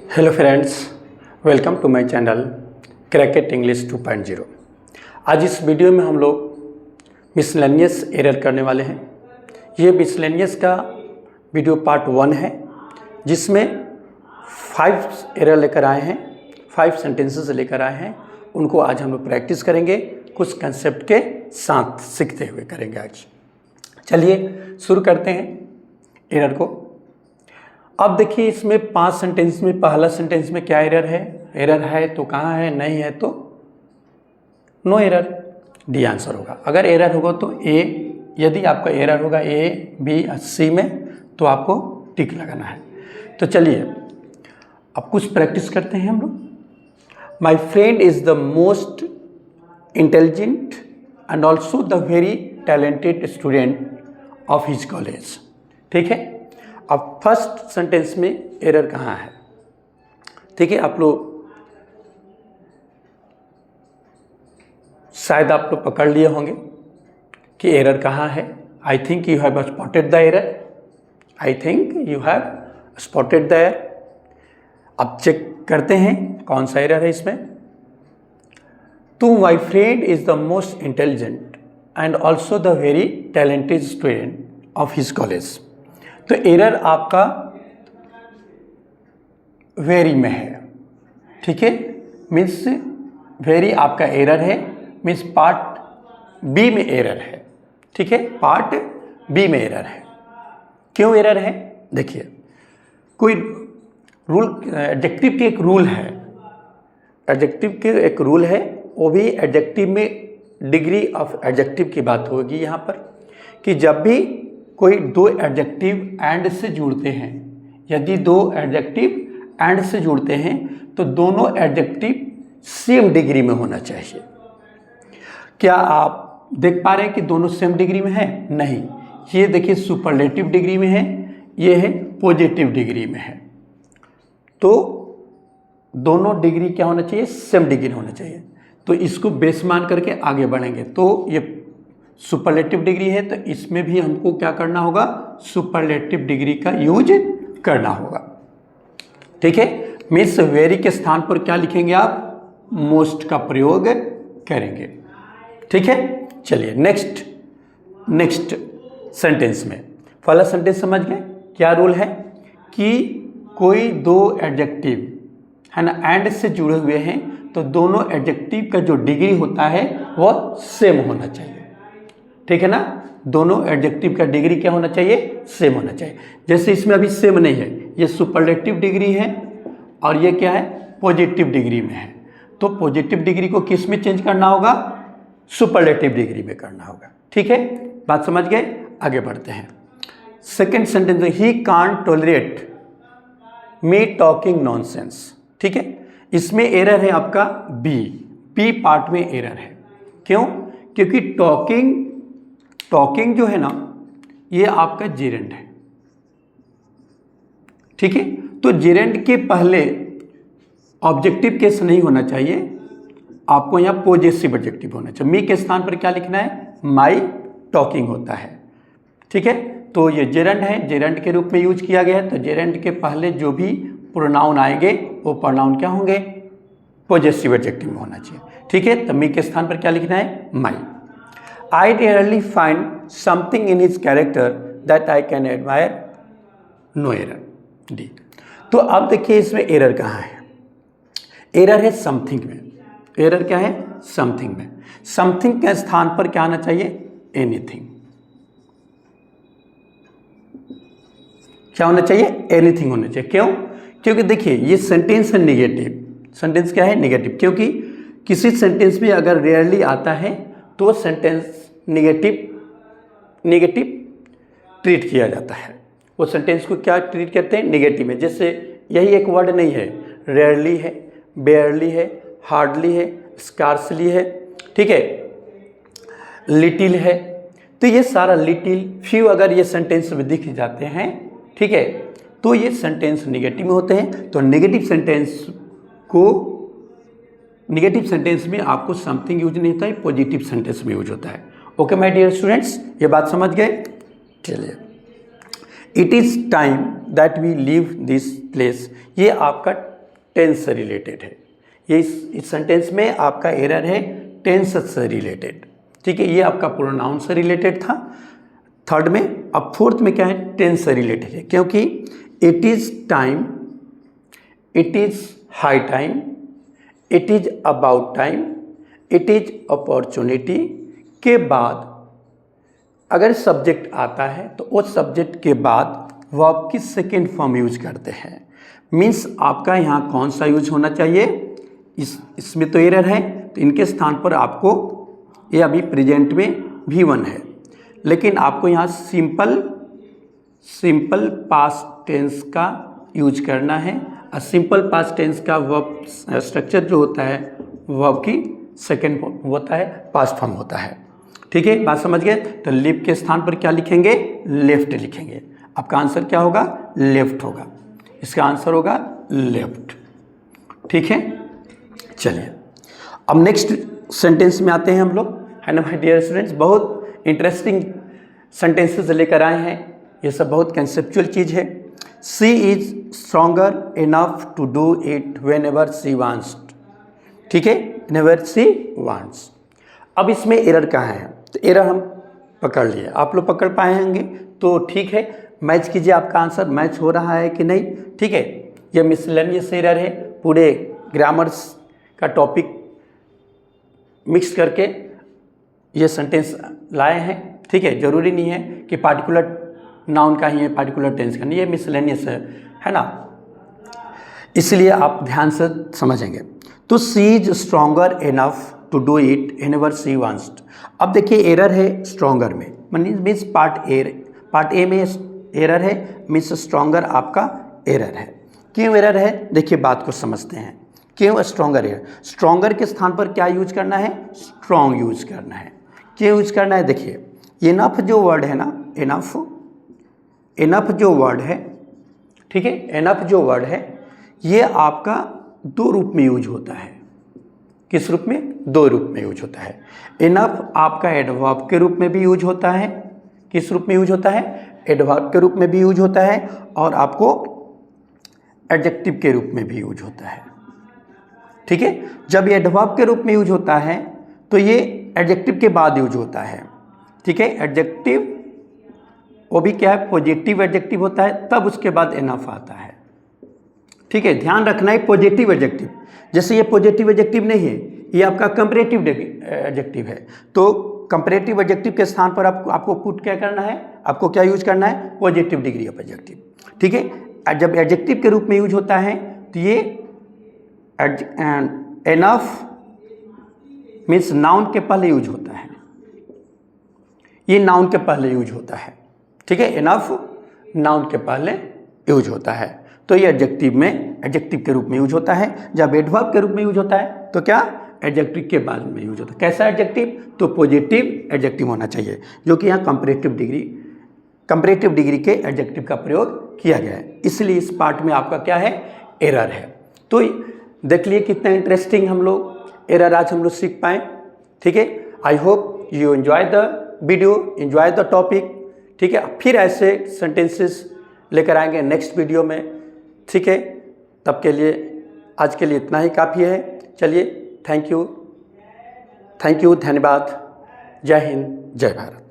Hello friends, welcome to my channel crack it English 2.0। आज इस video में हम लोग मिसलेनियस एरर करने वाले हैं। ये मिसलेनियस का वीडियो पार्ट 1 है, जिसमें 5 एरर लेकर आए हैं, 5 सेंटेंसेस लेकर आए हैं। उनको आज हम लोग प्रैक्टिस करेंगे, कुछ कंसेप्ट के साथ सीखते हुए करेंगे आज। चलिए शुरू करते हैं एरर को। अब देखिए, इसमें 5 सेंटेंस में पहला सेंटेंस में क्या एरर है? एरर है तो कहाँ है, नहीं है तो नो एरर, डी आंसर होगा। अगर एरर होगा तो ए, यदि आपका एरर होगा ए, बी, सी में, तो आपको टिक लगाना है। तो चलिए अब कुछ प्रैक्टिस करते हैं हम लोग। My friend is the most intelligent and also the very talented student of his college. ठीक है, अब फर्स्ट सेंटेंस में एरर कहाँ है? ठीक है, आप लोग शायद पकड़ लिए होंगे कि एरर कहाँ है। I think you have spotted the error. I think you have spotted the error. अब चेक करते हैं कौन सा एरर है इसमें। To my friend is the most intelligent and also the very talented student of his college. तो error आपका very में है। ठीक है, मीन्स वेरी आपका एरर है, मीन्स पार्ट बी में एरर है। ठीक है, पार्ट बी में एरर है। क्यों एरर है? देखिए, कोई रूल, एडजेक्टिव के एक रूल है, एडजेक्टिव के एक रूल है, वो भी एडजेक्टिव में डिग्री ऑफ एडजेक्टिव की बात होगी यहाँ पर, कि जब भी कोई 2 एडजेक्टिव एंड से जुड़ते हैं, यदि 2 एडजेक्टिव एंड से जुड़ते हैं तो दोनों एडजेक्टिव सेम डिग्री में होना चाहिए। क्या आप देख पा रहे हैं कि दोनों सेम डिग्री में है? नहीं, ये देखिए सुपरलेटिव डिग्री में है, ये है पॉजिटिव डिग्री में है। तो दोनों डिग्री क्या होना चाहिए? सेम डिग्री होना चाहिए। तो इसको बेस मान करके आगे बढ़ेंगे। तो ये सुपरलेटिव डिग्री है, तो इसमें भी हमको क्या करना होगा? सुपरलेटिव डिग्री का यूज करना होगा। ठीक है, मीन्स वेरी के स्थान पर क्या लिखेंगे आप? मोस्ट का प्रयोग करेंगे। ठीक है, चलिए नेक्स्ट सेंटेंस में पहला सेंटेंस समझ गए क्या रूल है? कि कोई 2 एडजेक्टिव है ना एंड से जुड़े हुए हैं तो दोनों एडजेक्टिव का जो डिग्री होता है वह सेम होना चाहिए। ठीक है ना, दोनों एडजेक्टिव का डिग्री क्या होना चाहिए? सेम होना चाहिए। जैसे इसमें अभी सेम नहीं है, ये सुपरलेटिव डिग्री है और ये क्या है? पॉजिटिव डिग्री में है। तो पॉजिटिव डिग्री को किस में चेंज करना होगा? सुपरलेटिव डिग्री में करना होगा। ठीक है, बात समझ गए? आगे बढ़ते हैं। Second sentence, he can't tolerate me talking nonsense. ठीक है, इसमें एरर है आपका बी पार्ट में एरर है। क्यों? क्योंकि टॉकिंग जो है ना, ये आपका जेरेंड है। ठीक है, तो जेरेंड के पहले ऑब्जेक्टिव केस नहीं होना चाहिए, आपको यहाँ पॉजेसिव एडजेक्टिव होना चाहिए। मी के स्थान पर क्या लिखना है? माई टॉकिंग होता है। ठीक है, तो ये जेरेंड है, जेरेंड के रूप में यूज किया गया है। तो जेरेंड के पहले जो भी प्रोनाउन आएंगे वो प्रोनाउन क्या होंगे? पॉजेसिव एडजेक्टिव में होना चाहिए। ठीक है, तो मी के स्थान पर क्या लिखना है? माई। I rarely find something in his character that I can admire. No error. D. तो अब देखिए इसमें एरर कहाँ है? एरर है समथिंग में। एरर क्या है? समथिंग में। समथिंग के स्थान पर क्या आना चाहिए? एनीथिंग। क्या होना चाहिए? एनीथिंग होना चाहिए। क्यों? क्योंकि देखिए ये सेंटेंस है निगेटिव। सेंटेंस क्या है? निगेटिव। क्योंकि किसी सेंटेंस में अगर रेयरली आता है तो सेंटेंस नेगेटिव ट्रीट किया जाता है। वो सेंटेंस को क्या ट्रीट करते हैं? नेगेटिव में। जैसे यही एक वर्ड नहीं है, रेयरली है, बेयरली है, हार्डली है, स्कार्सली है, ठीक है, लिटिल है। तो ये सारा लिटिल, फ्यू अगर ये सेंटेंस में दिख जाते हैं, ठीक है, तो ये सेंटेंस नेगेटिव में होते हैं। तो नेगेटिव सेंटेंस में आपको समथिंग यूज नहीं होता है, पॉजिटिव सेंटेंस में यूज होता है। ओके माय डियर स्टूडेंट्स, ये बात समझ गए? चलिए, it is time that we leave this place, ये आपका टेंस से रिलेटेड है। ये इस सेंटेंस में आपका एरर है टेंस से रिलेटेड, ठीक है। ये आपका प्रोनाउन से रिलेटेड था थर्ड में। अब फोर्थ में क्या है, टेंस से रिलेटेड है, क्योंकि it is time, it is high time, it is about time, it is opportunity के बाद अगर सब्जेक्ट आता है तो उस सब्जेक्ट के बाद वर्ब की सेकेंड फॉर्म यूज करते हैं। मीन्स आपका यहाँ कौन सा यूज होना चाहिए, इसमें तो एरर है, तो इनके स्थान पर आपको, ये अभी प्रेजेंट में V1 है, लेकिन आपको यहाँ सिंपल पास्ट टेंस का यूज करना है। और सिंपल पास्ट टेंस का वर्ब स्ट्रक्चर जो होता है वर्ब की सेकेंड फॉर्म होता है, पास्ट फॉर्म होता है, ठीक है। बात समझ गए। तो लिव के स्थान पर क्या लिखेंगे, लेफ्ट लिखेंगे। आपका आंसर क्या होगा, लेफ्ट होगा, इसका आंसर होगा लेफ्ट, ठीक है। चलिए अब नेक्स्ट सेंटेंस में आते हैं हम लोग, है ना माय डियर स्टूडेंट्स। बहुत इंटरेस्टिंग सेंटेंसेस लेकर आए हैं, ये सब बहुत कंसेप्चुअल चीज़ है। She is stronger enough to do it whenever she wants, ठीक है, वेन एवर शी वांट्स। अब इसमें एरर कहाँ है, तो एरर हम पकड़ लिए, आप लोग पकड़ पाए होंगे तो ठीक है। मैच कीजिए, आपका आंसर मैच हो रहा है कि नहीं, ठीक है। ये मिसलेनियस एरर है, पूरे ग्रामर्स का टॉपिक मिक्स करके ये सेंटेंस लाए हैं, ठीक है। ज़रूरी नहीं है कि पार्टिकुलर नाउन का ही है, पार्टिकुलर टेंस का नहीं, ये मिसलेनियस है ना, इसलिए आप ध्यान से समझेंगे। तो she is stronger enough to do it whenever she wants. अब देखिए एरर है स्ट्रॉन्गर में, मीन्स पार्ट ए में एरर है, मीन्स स्ट्रॉन्गर आपका एरर है। क्यों एरर है, देखिए बात को समझते हैं। क्यों स्ट्रॉन्गर है, स्ट्रॉन्गर के स्थान पर क्या यूज करना है, स्ट्रॉन्ग यूज करना है। क्यों यूज करना है, देखिए इनफ जो वर्ड है ना, इनफ जो वर्ड है, ठीक है, इनफ जो वर्ड है ये आपका दो रूप में यूज होता है। किस रूप में, दो रूप में यूज होता है। इनफ आपका एडवर्ब के रूप में भी यूज होता है। किस रूप में यूज होता है, एडवर्ब के रूप में भी यूज होता है, और आपको एडजेक्टिव के रूप में भी यूज होता है, ठीक है। जब ये एडवर्ब के रूप में यूज होता है तो ये एडजेक्टिव के बाद यूज होता है, ठीक है। एडजेक्टिव वो भी क्या है, पॉजिटिव एडजेक्टिव होता है, तब उसके बाद इनफ आता है, ठीक है। ध्यान रखना है पॉजिटिव एडजेक्टिव, जैसे ये पॉजिटिव एडजेक्टिव नहीं है, ये आपका कंपैरेटिव एडजेक्टिव है, तो कंपैरेटिव एडजेक्टिव के स्थान पर आपको पुट क्या करना है, आपको क्या यूज करना है, पॉजिटिव डिग्री ऑफ एडजेक्टिव, ठीक है। जब एडजेक्टिव के रूप में यूज होता है तो ये इनफ मीन्स नाउन के पहले यूज होता है, ये नाउन के पहले यूज होता है, ठीक है। इनफ नाउन के पहले यूज होता है, तो ये एडजेक्टिव में एडजेक्टिव के रूप में यूज होता है। जब एडवर्ब के रूप में यूज होता है तो क्या, एडजेक्टिव के बाद में यूज होता है। कैसा एडजेक्टिव, तो पॉजिटिव एडजेक्टिव होना चाहिए, जो कि यहाँ कंपैरेटिव डिग्री के एडजेक्टिव का प्रयोग किया गया है, इसलिए इस पार्ट में आपका क्या है, एरर है। तो देख लिए कितना इंटरेस्टिंग हम लोग एरर आज हम लोग सीख पाए, ठीक है। I hope you enjoy the video, enjoy the topic, ठीक है। फिर ऐसे सेंटेंसेस लेकर आएंगे नेक्स्ट वीडियो में, ठीक है। तब के लिए आज के लिए इतना ही काफ़ी है। चलिए, थैंक यू, धन्यवाद। जय हिंद, जय भारत।